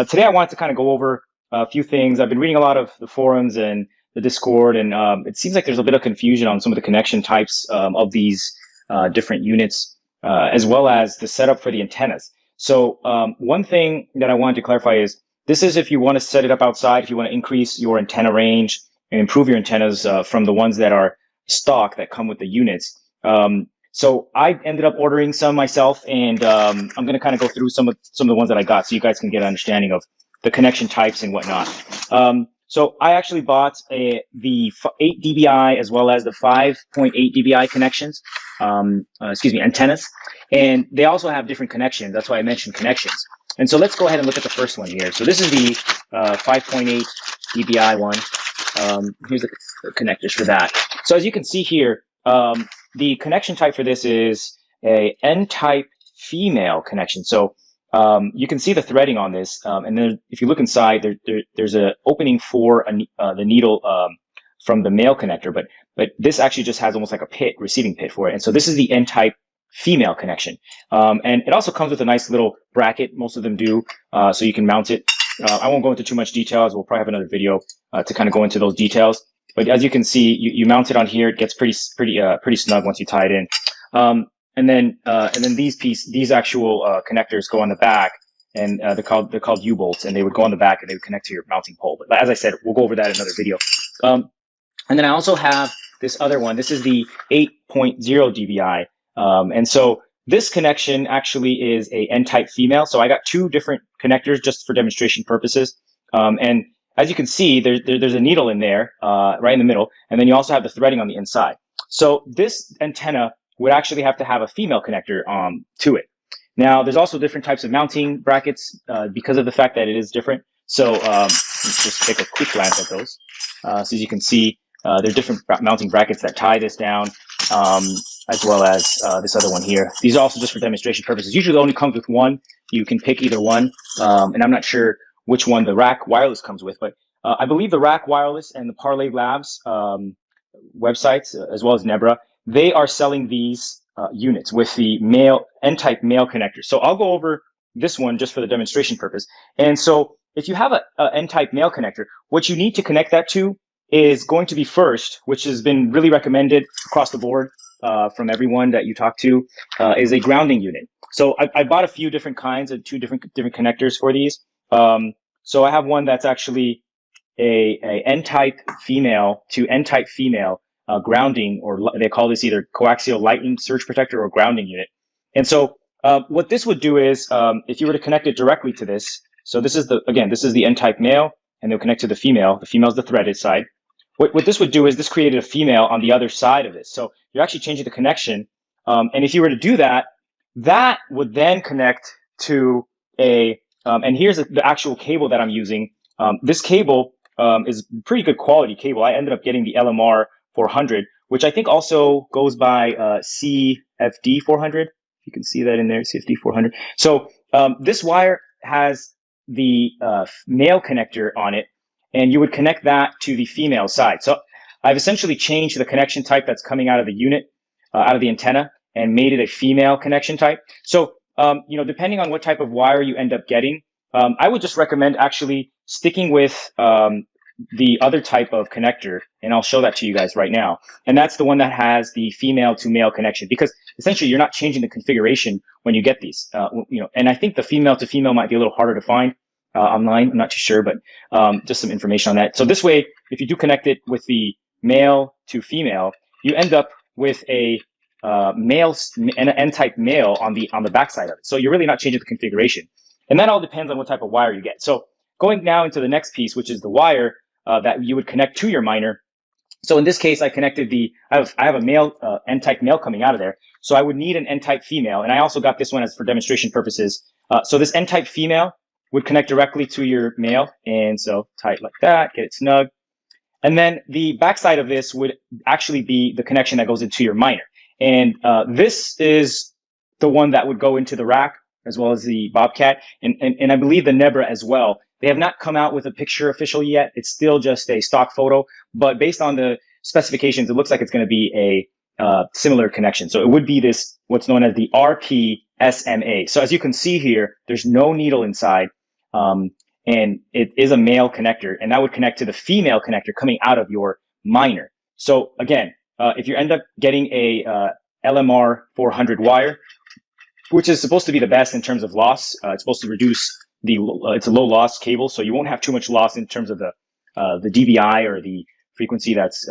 Today I wanted to kind of go over a few things. I've been reading a lot of the forums and the Discord, and it seems like there's a bit of confusion on some of the connection types of these different units, as well as the setup for the antennas. So one thing that I wanted to clarify is this is if you want to set it up outside, if you want to increase your antenna range and improve your antennas from the ones that are stock that come with the units. So I ended up ordering some myself, and I'm going to kind of go through some of the ones that I got, so you guys can get an understanding of the connection types and whatnot. So I actually bought the 8 dBi as well as the 5.8 dBi connections, antennas, and they also have different connections. That's why I mentioned connections. And so let's go ahead and look at the first one here. So this is the 5.8 dBi one. Here's the connectors for that. So as you can see here, the connection type for this is a N-type female connection. So you can see the threading on this, and then if you look inside, there's an opening for the needle from the male connector, but this actually just has almost like a receiving pit for it. And so this is the N-type female connection, and it also comes with a nice little bracket. Most of them do, so you can mount it. I won't go into too much details. We'll probably have another video to kind of go into those details. But as you can see, you mount it on here. It gets pretty snug once you tie it in. And then these actual connectors go on the back, and they're called U-bolts, and they would go on the back and they would connect to your mounting pole. But as I said, we'll go over that in another video. And then I also have this other one. This is the 8.0 dBi, and so this connection actually is a N-type female. So I got two different connectors just for demonstration purposes, and as you can see, there's a needle in there, right in the middle, and then you also have the threading on the inside. So this antenna would actually have to have a female connector to it. Now, there's also different types of mounting brackets because of the fact that it is different. So let's just take a quick glance at those. So as you can see, there are different mounting brackets that tie this down, as well as this other one here. These are also just for demonstration purposes. Usually it only comes with one. You can pick either one, and I'm not sure which one the RAK Wireless comes with, but I believe the RAK Wireless and the Parlay Labs websites, as well as Nebra, they are selling these units with the N-type male connector. So I'll go over this one just for the demonstration purpose. And so if you have a N-type male connector, what you need to connect that to is going to be first, which has been really recommended across the board from everyone that you talk to, is a grounding unit. So I bought a few different kinds of two different connectors for these. So I have one that's actually a N-type female to N-type female grounding, or they call this either coaxial lightning surge protector or grounding unit. And so what this would do is, if you were to connect it directly to this, so this is the N-type male, and they'll connect to the female. The female is the threaded side. What this would do is this created a female on the other side of this. So you're actually changing the connection. And if you were to do that, that would then connect to and here's the actual cable that I'm using. This cable is pretty good quality cable. I ended up getting the LMR 400, which I think also goes by CFD 400. You can see that in there, CFD 400. So this wire has the male connector on it, and you would connect that to the female side. So I've essentially changed the connection type that's coming out of the unit, out of the antenna, and made it a female connection type. So depending on what type of wire you end up getting, I would just recommend actually sticking with the other type of connector, and I'll show that to you guys right now. And that's the one that has the female to male connection, because essentially you're not changing the configuration when you get these. And I think the female to female might be a little harder to find online. I'm not too sure, but just some information on that. So this way, if you do connect it with the male to female, you end up with a an N-type male on the backside of it. So you're really not changing the configuration. And that all depends on what type of wire you get. So going now into the next piece, which is the wire that you would connect to your miner. So in this case, I connected I have a male N-type male coming out of there. So I would need an N-type female. And I also got this one as for demonstration purposes. So this N-type female would connect directly to your male. And so tie it like that, get it snug. And then the backside of this would actually be the connection that goes into your miner. And this is the one that would go into the RAK, as well as the Bobcat, and I believe the Nebra as well. They have not come out with a picture official yet. It's still just a stock photo, but based on the specifications, it looks like it's going to be a similar connection. So it would be this, what's known as the RP SMA. So as you can see here, there's no needle inside. and it is a male connector, and that would connect to the female connector coming out of your miner. So again, if you end up getting a LMR 400 wire, which is supposed to be the best in terms of loss, it's supposed to reduce it's a low loss cable, so you won't have too much loss in terms of the dBi or the frequency that's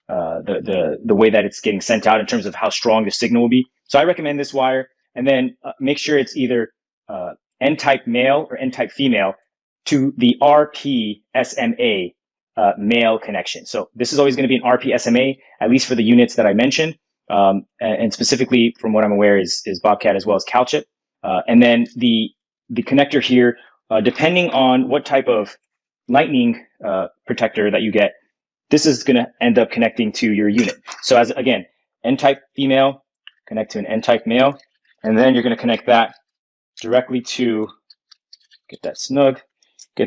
the way that it's getting sent out in terms of how strong the signal will be. So I recommend this wire, and then make sure it's either N-type male or N-type female to the RP SMA male connection. So this is always going to be an RP SMA, at least for the units that I mentioned, and specifically from what I'm aware is Bobcat as well as CalChip. And then the connector here, depending on what type of lightning protector that you get, this is going to end up connecting to your unit. So as again, N-type female, connect to an N-type male, and then you're going to connect that directly to, get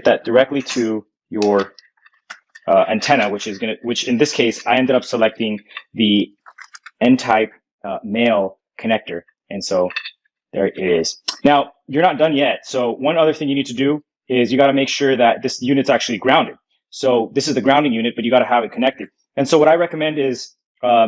that directly to your antenna, which in this case, I ended up selecting the N-type male connector. And so there it is. Now, you're not done yet. So one other thing you need to do is you got to make sure that this unit's actually grounded. So this is the grounding unit, but you got to have it connected. And so what I recommend is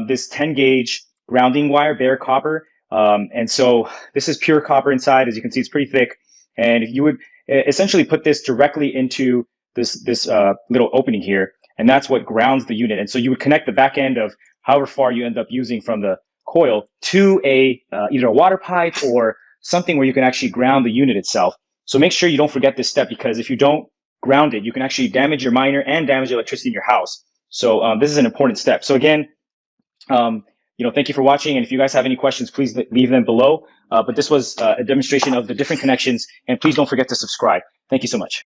this 10 gauge grounding wire, bare copper. And so this is pure copper inside. As you can see, it's pretty thick. And you would essentially put this directly into this little opening here, and that's what grounds the unit. And so you would connect the back end of however far you end up using from the coil to either a water pipe or something where you can actually ground the unit itself. So make sure you don't forget this step, because if you don't ground it, you can actually damage your miner and damage the electricity in your house. So this is an important step. So again, thank you for watching. And if you guys have any questions, please leave them below. But this was a demonstration of the different connections, and please don't forget to subscribe. Thank you so much.